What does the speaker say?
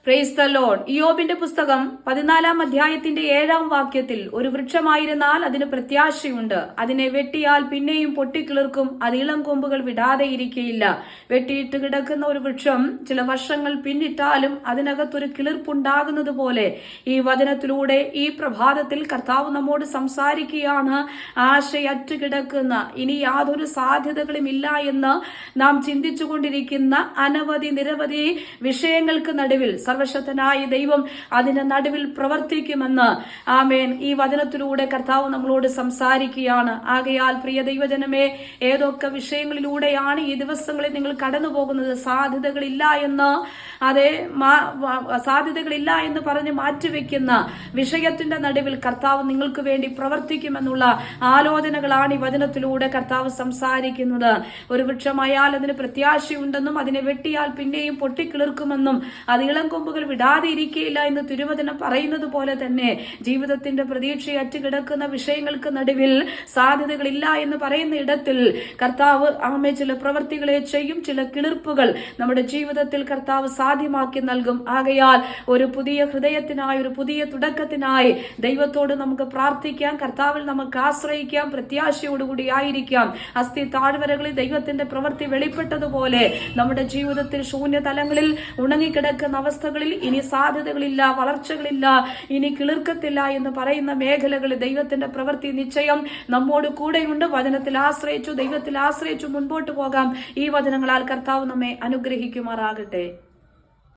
Praise the Lord. ഇയ്യോബിന്റെ പുസ്തകം 14 അധ്യായത്തിന്റെ 7 വാക്യത്തിൽ, ഒരു വൃക്ഷമായിരുന്നാൽ അതിന് പ്രത്യാശയുണ്ട്, അതിനെ വെട്ടിയാൽ പിന്നെയും പൊട്ടിക്കിളിർക്കും, അത് ഇളം കൊമ്പുകൾ വിടാതെ ഇരിക്കയില്ല. വെട്ടിയിട്ട് കിടക്കുന്ന ഒരു വൃക്ഷം ചില വർഷങ്ങൾ പിന്നിട്ടാലും അതിനകത്തൊരു കിളിർപ്പുണ്ടാകുന്നത് പോലെ ഈ വചനത്തിലൂടെ ഈ പ്രഭാതത്തിൽ കർത്താവ് നമ്മോട് സംസാരിക്കുകയാണ്. ആശയറ്റു കിടക്കുന്ന, ഇനി യാതൊരു സാധ്യതകളും ഇല്ല എന്ന് നാം ചിന്തിച്ചുകൊണ്ടിരിക്കുന്ന അനവധി നിരവധി വിഷയങ്ങൾക്ക് നടുവിൽ സർവശക്തനായ ദൈവം അതിന്റെ നടുവിൽ പ്രവർത്തിക്കുമെന്ന് ആമേൻ ഈ വചനത്തിലൂടെ കർത്താവ് നമ്മളോട് സംസാരിക്കുകയാണ്. ആകയാൽ പ്രിയ ദൈവജനമേ, ഏതൊക്കെ വിഷയങ്ങളിലൂടെയാണ് ഈ ദിവസങ്ങളിൽ നിങ്ങൾ കടന്നു പോകുന്നത്, സാധ്യതകളില്ല എന്ന് പറഞ്ഞ് മാറ്റിവെക്കുന്ന വിഷയത്തിന്റെ നടുവിൽ കർത്താവ് നിങ്ങൾക്ക് വേണ്ടി പ്രവർത്തിക്കുമെന്നുള്ള ആലോചനകളാണ് ഈ വചനത്തിലൂടെ കർത്താവ് സംസാരിക്കുന്നത്. ഒരു വൃക്ഷമായാൽ അതിന് പ്രത്യാശയുണ്ടെന്നും അതിനെ വെട്ടിയാൽ പിന്നെയും പൊട്ടിക്കിളിർക്കുമെന്നും അത് ഇളം കൊമ്പുകൾ വിടാതെ ഇരിക്കയില്ല എന്ന് തിരുവചനം പറയുന്നത് പോലെ തന്നെ ജീവിതത്തിന്റെ പ്രതീക്ഷയറ്റ് കിടക്കുന്ന വിഷയങ്ങൾക്ക് നടുവിൽ സാധ്യതകളില്ല എന്ന് പറയുന്ന ഇടത്തിൽ കർത്താവ് ചില പ്രവൃത്തികളെ ചെയ്യും, ചില കിളിർപ്പുകൾ നമ്മുടെ ജീവിതത്തിൽ കർത്താവ് സാധ്യമാക്കി നൽകും. ആകയാൽ ഒരു പുതിയ ഹൃദയത്തിനായി, ഒരു പുതിയ തുടക്കത്തിനായി ദൈവത്തോട് നമുക്ക് പ്രാർത്ഥിക്കാം, കർത്താവിൽ നമുക്ക് ആശ്രയിക്കാം, പ്രത്യാശയോടുകൂടി ആയിരിക്കാം. അസ്ഥി താഴ്വരകളിൽ ദൈവത്തിന്റെ പ്രവൃത്തി വെളിപ്പെട്ടതുപോലെ നമ്മുടെ ജീവിതത്തിൽ ശൂന്യതലങ്ങളിൽ ഉണങ്ങിക്കിടക്കുന്ന അവസ്ഥകളിൽ ഇനി സാധ്യതകളില്ല, വളർച്ചകളില്ല, ഇനി കിളിർക്കത്തില്ല എന്ന് പറയുന്ന മേഖലകളിൽ ദൈവത്തിന്റെ പ്രവൃത്തി നിശ്ചയം നമ്മോട് കൂടെയുണ്ട്. വചനത്തിൽ ആശ്രയിച്ചു, ദൈവത്തിൽ ആശ്രയിച്ചു മുൻപോട്ട് പോകാം. ഈ വചനങ്ങളാൽ കർത്താവ് നമ്മെ അനുഗ്രഹിക്കുമാറാകട്ടെ.